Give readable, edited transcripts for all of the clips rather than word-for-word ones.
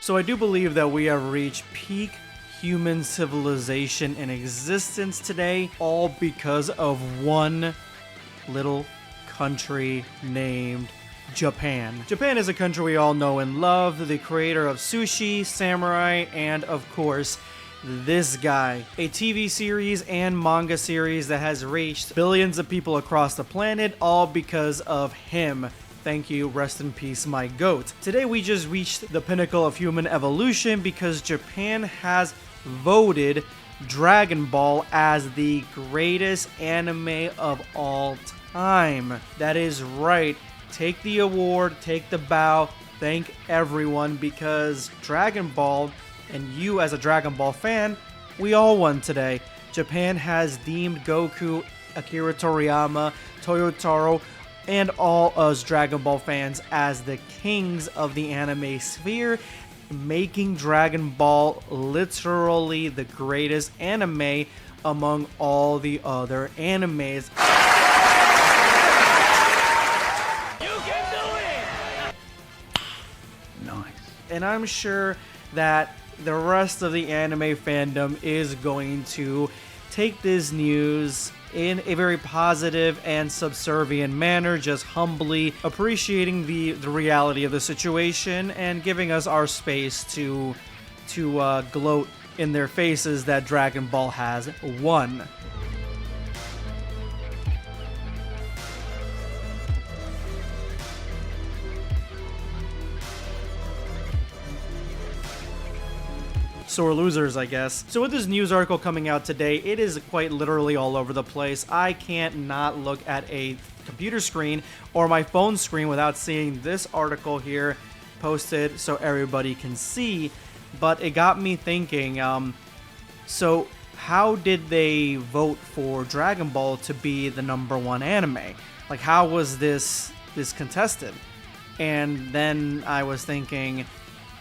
So I do believe that we have reached peak human civilization in existence today, all because of one little country named Japan. Japan is a country we all know and love, the creator of sushi, samurai, and of course, this guy. A TV series and manga series that has reached billions of people across the planet, all because of him. Thank you, rest in peace, my goat. Today we just reached the pinnacle of human evolution because Japan has voted Dragon Ball as the greatest anime of all time. That is right. Take the award, take the bow, thank everyone, because Dragon Ball, and you as a Dragon Ball fan, we all won today. Japan has deemed Goku, Akira Toriyama, Toyotaro, and all us Dragon Ball fans as the kings of the anime sphere, making Dragon Ball literally the greatest anime among all the other animes. You can do it! Nice. And I'm sure that the rest of the anime fandom is going to take this news in a very positive and subservient manner, just humbly appreciating the reality of the situation and giving us our space to gloat in their faces that Dragon Ball has won. Sore losers, I guess. So with this news article coming out today, it is quite literally all over the place. I can't not look at a computer screen or my phone screen without seeing this article here posted so everybody can see. But it got me thinking, so how did they vote for Dragon Ball to be the #1 anime? Like, how was this contested? And then I was thinking,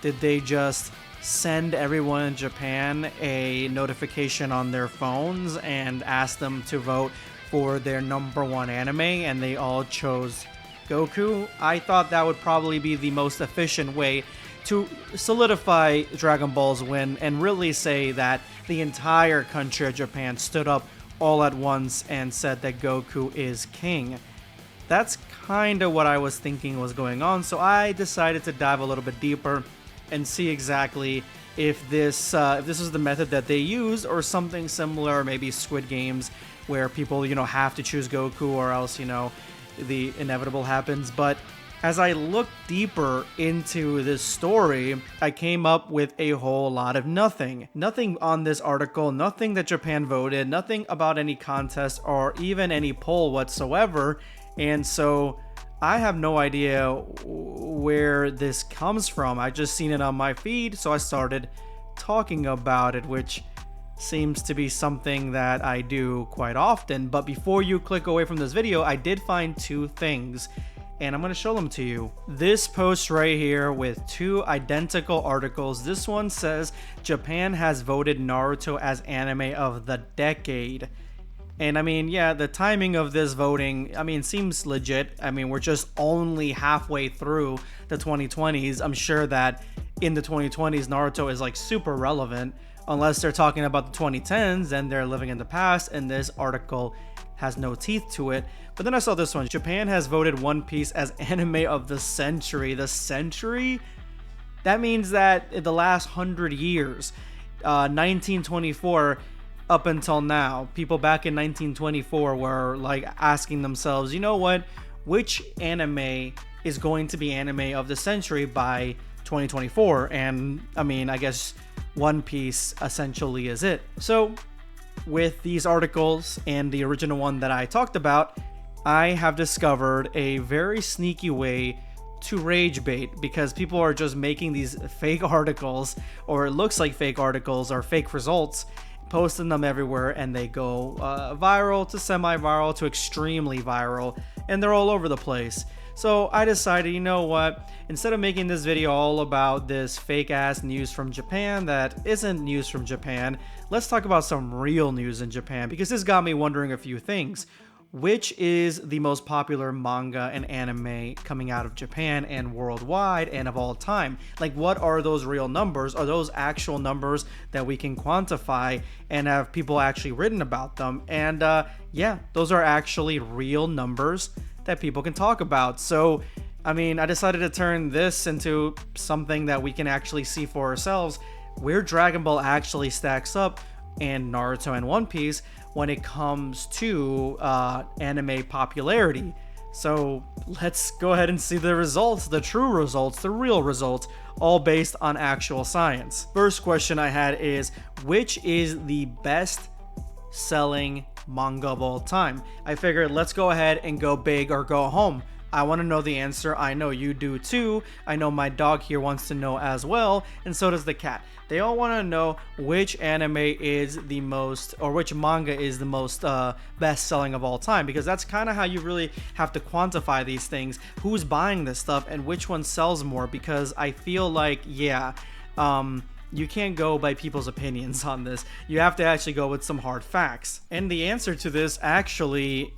did they just send everyone in Japan a notification on their phones and ask them to vote for their #1 anime, and they all chose Goku? I thought that would probably be the most efficient way to solidify Dragon Ball's win and really say that the entire country of Japan stood up all at once and said that Goku is king. That's kind of what I was thinking was going on, so I decided to dive a little bit deeper and see exactly if this is the method that they use or something similar, maybe Squid Games, where people, have to choose Goku or else, the inevitable happens. But as I looked deeper into this story, I came up with a whole lot of nothing. Nothing on this article, nothing that Japan voted, nothing about any contest or even any poll whatsoever. And so I have no idea where this comes from. I just seen it on my feed, so I started talking about it, which seems to be something that I do quite often. But before you click away from this video, I did find two things, and I'm going to show them to you. This post right here with two identical articles. This one says, Japan has voted Naruto as anime of the decade. And I mean, yeah, the timing of this voting, seems legit. We're just only halfway through the 2020s. I'm sure that in the 2020s, Naruto is like super relevant, unless they're talking about the 2010s and they're living in the past, and this article has no teeth to it. But then I saw this one. Japan has voted One Piece as anime of the century. The century? That means that in the last 100 years, 1924, up until now, people back in 1924 were like asking themselves, you know what, which anime is going to be anime of the century by 2024? And I guess One Piece essentially is it. So with these articles and the original one that I talked about, I have discovered a very sneaky way to rage bait, because people are just making these fake articles, or it looks like fake articles or fake results, posting them everywhere, and they go viral to semi-viral to extremely viral, and they're all over the place. So I decided, you know what, instead of making this video all about this fake ass news from Japan that isn't news from Japan, let's talk about some real news in Japan, because this got me wondering a few things. which is the most popular manga and anime coming out of Japan and worldwide and of all time? Like, what are those real numbers? Are those actual numbers that we can quantify and have people actually written about them? And yeah, those are actually real numbers that people can talk about. So, I mean, I decided to turn this into something that we can actually see for ourselves, where Dragon Ball actually stacks up and Naruto and One Piece when it comes to anime popularity. So let's go ahead and see the results, the true results, the real results, all based on actual science. First question I had is, which is the best selling manga of all time? I figured let's go ahead and go big or go home. I want to know the answer. I know you do too. I know my dog here wants to know as well, and so does the cat. They all want to know which anime is the most, or which manga is the most best-selling of all time, because that's kind of how you really have to quantify these things. Who's buying this stuff and which one sells more? Because I feel like, yeah, you can't go by people's opinions on this. You have to actually go with some hard facts. And the answer to this actually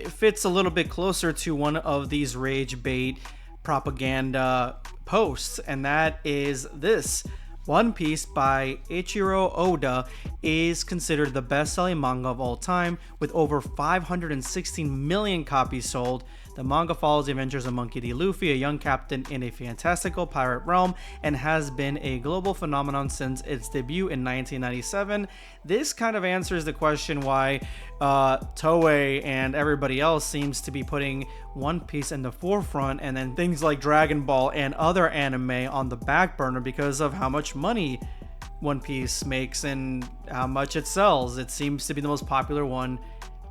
fits a little bit closer to one of these rage bait propaganda posts, and that is this. One Piece by Eiichiro Oda is considered the best-selling manga of all time, with over 516 million copies sold. The manga follows the adventures of Monkey D. Luffy, a young captain in a fantastical pirate realm, and has been a global phenomenon since its debut in 1997. This kind of answers the question why Toei and everybody else seems to be putting One Piece in the forefront, and then things like Dragon Ball and other anime on the back burner because of how much money One Piece makes and how much it sells. It seems to be the most popular one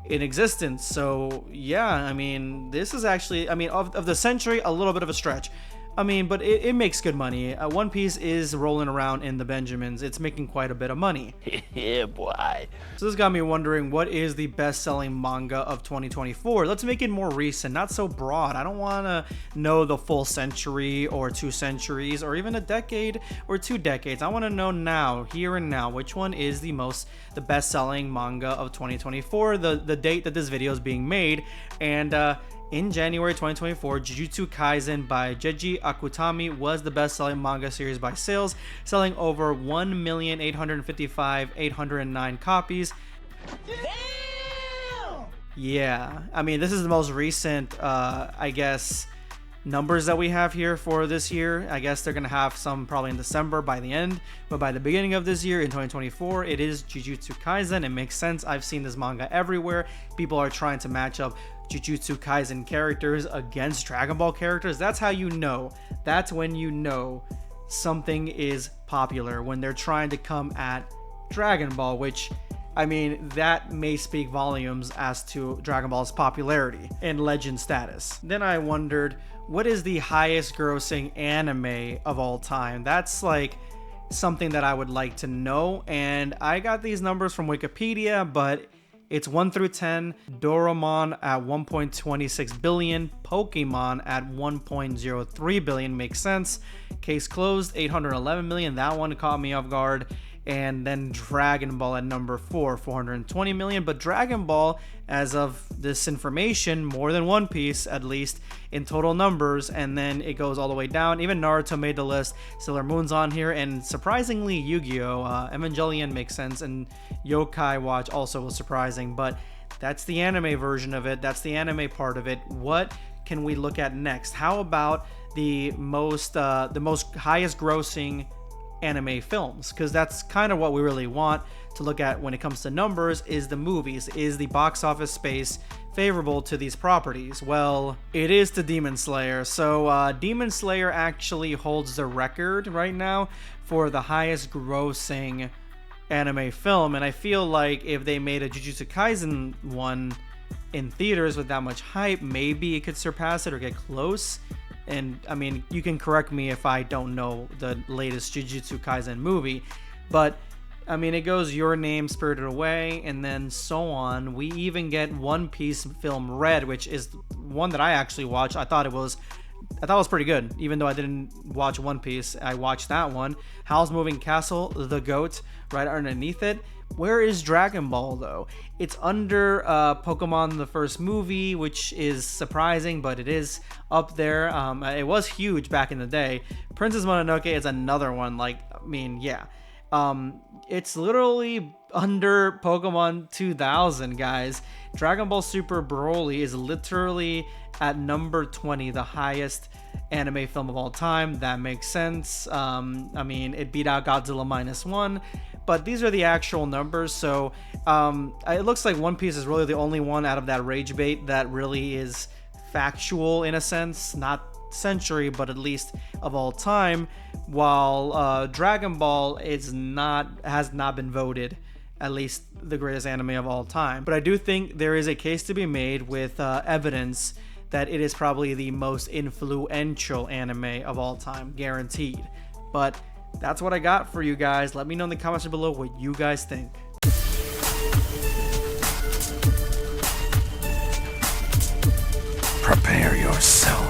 in existence. So yeah, I mean, this is actually, I mean, of the century, a little bit of a stretch. I mean, but it makes good money. One Piece is rolling around in the Benjamins. It's making quite a bit of money. Yeah, boy. So this got me wondering, what is the best-selling manga of 2024? Let's make it more recent, not so broad. I don't want to know the full century or 2 centuries or even a decade or 2 decades. I want to know now, here and now, which one is the best-selling manga of 2024, the date that this video is being made. And in January 2024, Jujutsu Kaisen by Jeiji Akutami was the best-selling manga series by sales, selling over 1,855,809 copies. Damn! Yeah, I mean, this is the most recent, I guess, numbers that we have here for this year. I guess they're going to have some probably in December by the end, but by the beginning of this year, in 2024, it is Jujutsu Kaisen. It makes sense. I've seen this manga everywhere. People are trying to match up Jujutsu Kaisen characters against Dragon Ball characters. That's how you know. That's when you know something is popular, when they're trying to come at Dragon Ball, which, I mean, that may speak volumes as to Dragon Ball's popularity and legend status. Then I wondered, what is the highest grossing anime of all time? That's like something that I would like to know, and I got these numbers from Wikipedia, but it's 1 through 10. Doraemon at 1.26 billion. Pokemon at 1.03 billion. Makes sense. Case closed. 811 million. That one caught me off guard. And then Dragon Ball at number 4, 420 million. But Dragon Ball, as of this information, more than One Piece, at least in total numbers. And then it goes all the way down. Even Naruto made the list. Sailor Moon's on here. And surprisingly, Yu-Gi-Oh! Evangelion makes sense. And Yokai Watch also was surprising. But that's the anime version of it. That's the anime part of it. What can we look at next? How about the most highest grossing anime films? Because that's kind of what we really want to look at when it comes to numbers. Is the movies, is the box office space favorable to these properties? Well, it is to Demon Slayer. So Demon Slayer actually holds the record right now for the highest grossing anime film, and I feel like if they made a Jujutsu Kaisen one in theaters with that much hype, maybe it could surpass it or get close. And I mean, you can correct me if I don't know the latest Jujutsu Kaisen movie, but I mean, it goes Your Name, Spirited Away, and then so on. We even get One Piece film Red, which is one that I actually watched. I thought it was I thought it was pretty good, even though I didn't watch One Piece. I watched that one. Howl's Moving Castle, The GOAT, right underneath it. Where is Dragon Ball, though? It's under Pokemon the first movie, which is surprising, but it is up there. It was huge back in the day. Princess Mononoke is another one. Like, I mean, yeah. It's literally under Pokemon 2000, guys. Dragon Ball Super Broly is literally at number 20, the highest anime film of all time. That makes sense. I mean, it beat out Godzilla -1, but these are the actual numbers. So it looks like One Piece is really the only one out of that rage bait that really is factual in a sense, not century, but at least of all time, while Dragon Ball has not been voted at least the greatest anime of all time. But I do think there is a case to be made with evidence that it is probably the most influential anime of all time, guaranteed. But that's what I got for you guys. Let me know in the comments below what you guys think. Prepare yourself.